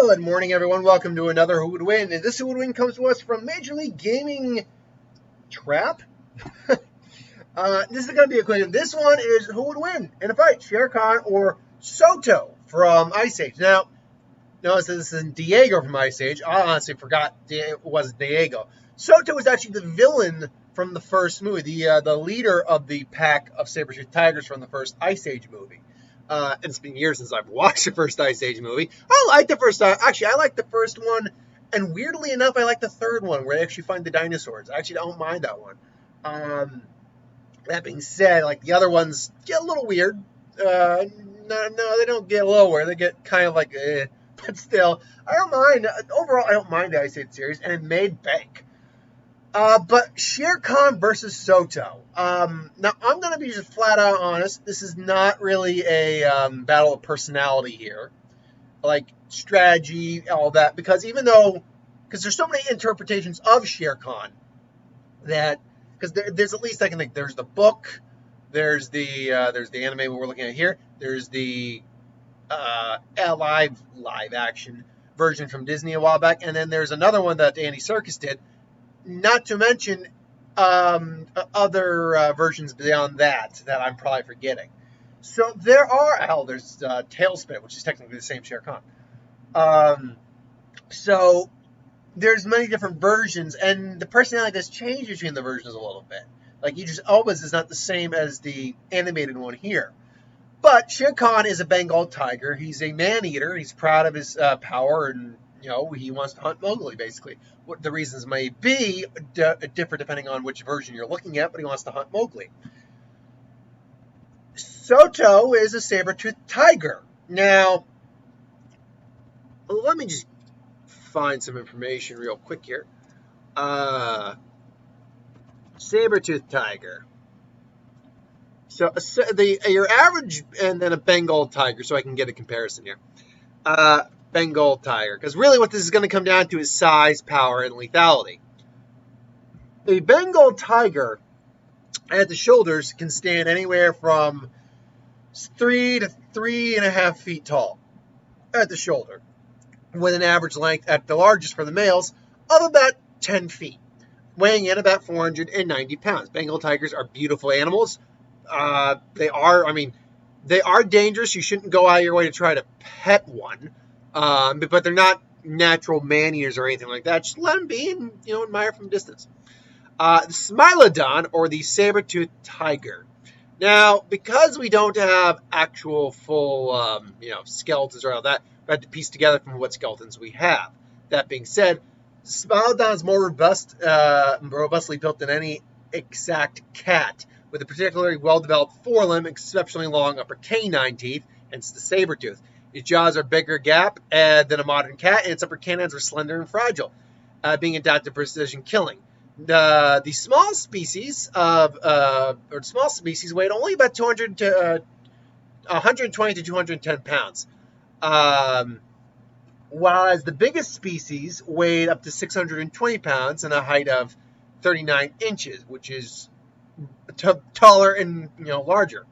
Good morning, everyone. Welcome to another Who Would Win. And this Who Would Win comes to us from Major League Gaming Trap. This is going to be a quick one. This one is Who Would Win in a fight, Shere Kahn or Soto from Ice Age. Now, notice this isn't Diego from Ice Age. I honestly forgot it was Diego. Soto was actually the villain from the first movie, the leader of the pack of saber-toothed tigers from the first Ice Age movie. It's been years since I've watched the first Ice Age movie. I like the first actually, I like the first one, and weirdly enough, I like the third one where they actually find the dinosaurs. I actually don't mind that one. That being said, like the other ones get a little weird. No, they don't get lower. They get kind of like, but still, I don't mind. Overall, I don't mind the Ice Age series, and it made bank. But Shere Kahn versus Soto. Now, I'm going to be just flat out honest. This is not really a battle of personality here. Like, strategy, all that. Because there's so many interpretations of Shere Kahn that, because there's at least I can think, there's the book, there's the anime we're looking at here, there's the live action version from Disney a while back, and then there's another one that Andy Serkis did. Not to mention other versions beyond that I'm probably forgetting. So there's Tailspin, which is technically the same Shere Kahn. So there's many different versions, and the personality does change between the versions a little bit. Like Idris Elba's is not the same as the animated one here. But Shere Kahn is a Bengal tiger. He's a man-eater. He's proud of his power, and he wants to hunt Mowgli, basically. What the reasons may be differ depending on which version you're looking at, but he wants to hunt Mowgli. Soto is a saber-toothed tiger. Now, let me just find some information real quick here. Saber-toothed tiger. So your average, and then a Bengal tiger, so I can get a comparison here. Bengal tiger, because really what this is going to come down to is size, power, and lethality. A Bengal tiger at the shoulders can stand anywhere from 3 to 3.5 feet tall at the shoulder, with an average length at the largest for the males of about 10 feet, weighing in about 490 pounds. Bengal tigers are beautiful animals. They are dangerous. You shouldn't go out of your way to try to pet one. But they're not natural man-eaters or anything like that. Just let them be and, admire from a distance. The Smilodon, or the saber-toothed tiger. Now, because we don't have actual full, skeletons or all that, we have to piece together from what skeletons we have. That being said, Smilodon is more robustly built than any exact cat, with a particularly well-developed forelimb, exceptionally long upper canine teeth, hence the saber-tooth. Its jaws are bigger gap than a modern cat, and its upper canines are slender and fragile, being adapted to precision killing. The small species weighed only about 120 to 210 pounds, whereas the biggest species weighed up to 620 pounds and a height of 39 inches, which is taller and larger.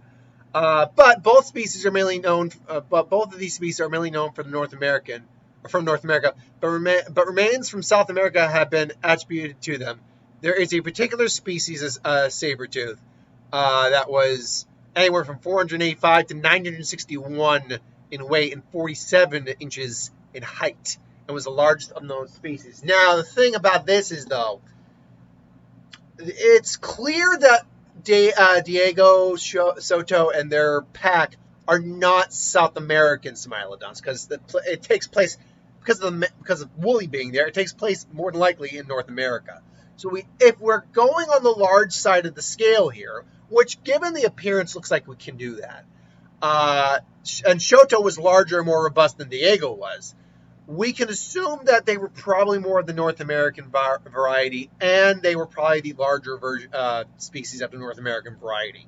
But both species are mainly known. Both of these species are mainly known from North America. But remains from South America have been attributed to them. There is a particular species, saber-tooth, that was anywhere from 485 to 961 in weight and 47 inches in height, and was the largest of known species. Now, the thing about this is, though, it's clear that Diego Soto and their pack are not South American Smilodons, because it takes place because of Wooly being there. It takes place more than likely in North America. So if we're going on the large side of the scale here, which given the appearance looks like we can do that, and Soto was larger and more robust than Diego was, we can assume that they were probably more of the North American variety, and they were probably the larger species of the North American variety.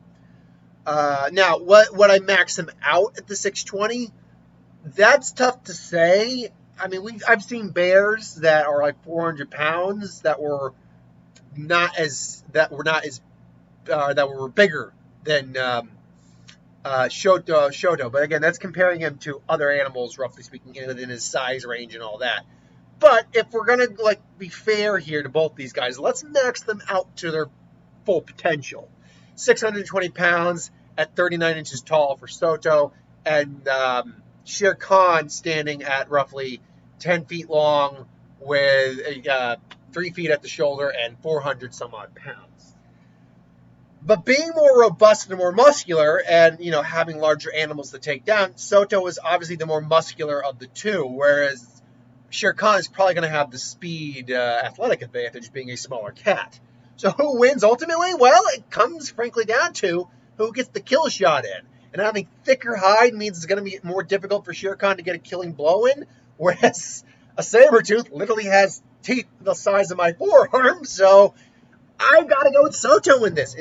Now, would I max them out at the 620? That's tough to say. I mean, I've seen bears that are like 400 pounds that were bigger than Soto. But again, that's comparing him to other animals, roughly speaking, within his size range and all that. But if we're gonna be fair here to both these guys, let's max them out to their full potential. 620 pounds at 39 inches tall for Soto, and Shere Kahn standing at roughly 10 feet long with 3 feet at the shoulder and 400 some odd pounds. But being more robust and more muscular and, having larger animals to take down, Soto is obviously the more muscular of the two, whereas Shere Kahn is probably going to have the speed athletic advantage being a smaller cat. So who wins ultimately? Well, it comes frankly down to who gets the kill shot in. And having thicker hide means it's going to be more difficult for Shere Kahn to get a killing blow in, whereas a saber-tooth literally has teeth the size of my forearm, so I've got to go with Soto in this.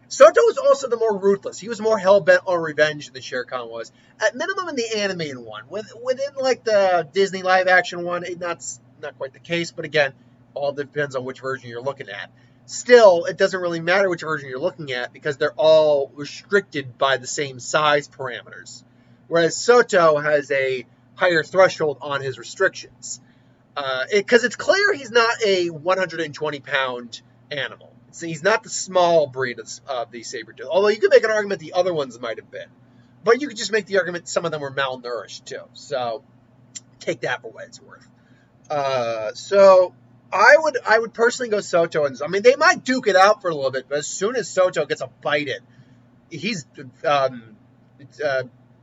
Soto was also the more ruthless. He was more hell-bent on revenge than Shere Kahn was. At minimum in the animated one. Within the Disney live-action one, that's not quite the case, but again, all depends on which version you're looking at. Still, it doesn't really matter which version you're looking at because they're all restricted by the same size parameters. Whereas Soto has a higher threshold on his restrictions. Because it's clear he's not a 120-pound animal. He's not the small breed of the saber-tooth. Although you could make an argument the other ones might have been. But you could just make the argument some of them were malnourished too. So take that for what it's worth. So I would personally go Soto. They might duke it out for a little bit, but as soon as Soto gets a bite in, he's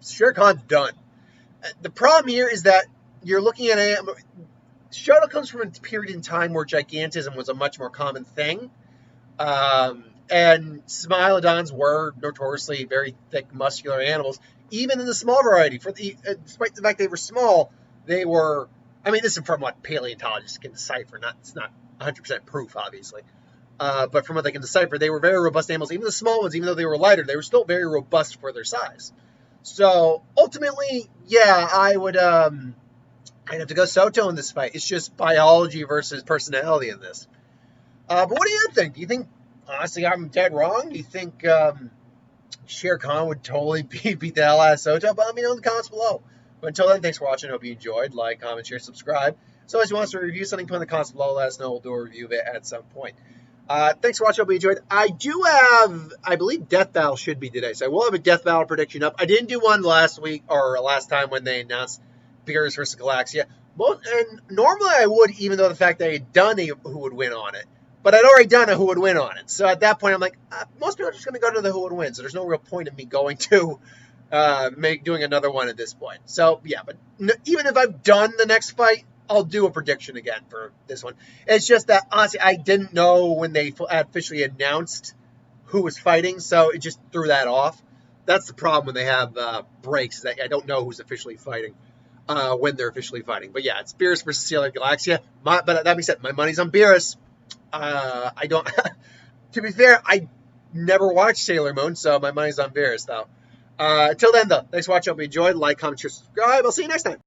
Shere Khan's done. The problem here is that you're looking at Soto comes from a period in time where gigantism was a much more common thing. And Smilodons were notoriously very thick, muscular animals, even in the small variety. Despite the fact they were small, they were. This is from what paleontologists can decipher. It's not 100% proof, obviously. But from what they can decipher, they were very robust animals. Even the small ones, even though they were lighter, they were still very robust for their size. So ultimately, yeah, I'd have to go Soto in this fight. It's just biology versus personality in this. But what do you think? Do you think, honestly, I'm dead wrong? Do you think Shere Kahn would totally beat the hell out of Soto? But let me know in the comments below. But until then, thanks for watching. I hope you enjoyed. Like, comment, share, subscribe. So if you want us to review something, put in the comments below. Let us know. We'll do a review of it at some point. Thanks for watching. I hope you enjoyed. I do have, I believe Death Battle should be today. So I will have a Death Battle prediction up. I didn't do one last week or last time when they announced Beerus versus Galaxia. And normally I would, even though the fact that I had done who would win on it. But I'd already done a who would win on it. So at that point, I'm like, most people are just going to go to the who would win. So there's no real point in me going to doing another one at this point. So, yeah, but even if I've done the next fight, I'll do a prediction again for this one. It's just that, honestly, I didn't know when they officially announced who was fighting, so it just threw that off. That's the problem when they have breaks, is that I don't know who's officially fighting when they're officially fighting. But, yeah, it's Beerus versus Sailor Galaxia. But that being said, my money's on Beerus. I don't... to be fair, I never watched Sailor Moon, so my money's on Beerus, though. Until then, though, thanks for watching. I hope you enjoyed. Like, comment, share, subscribe. I'll see you next time.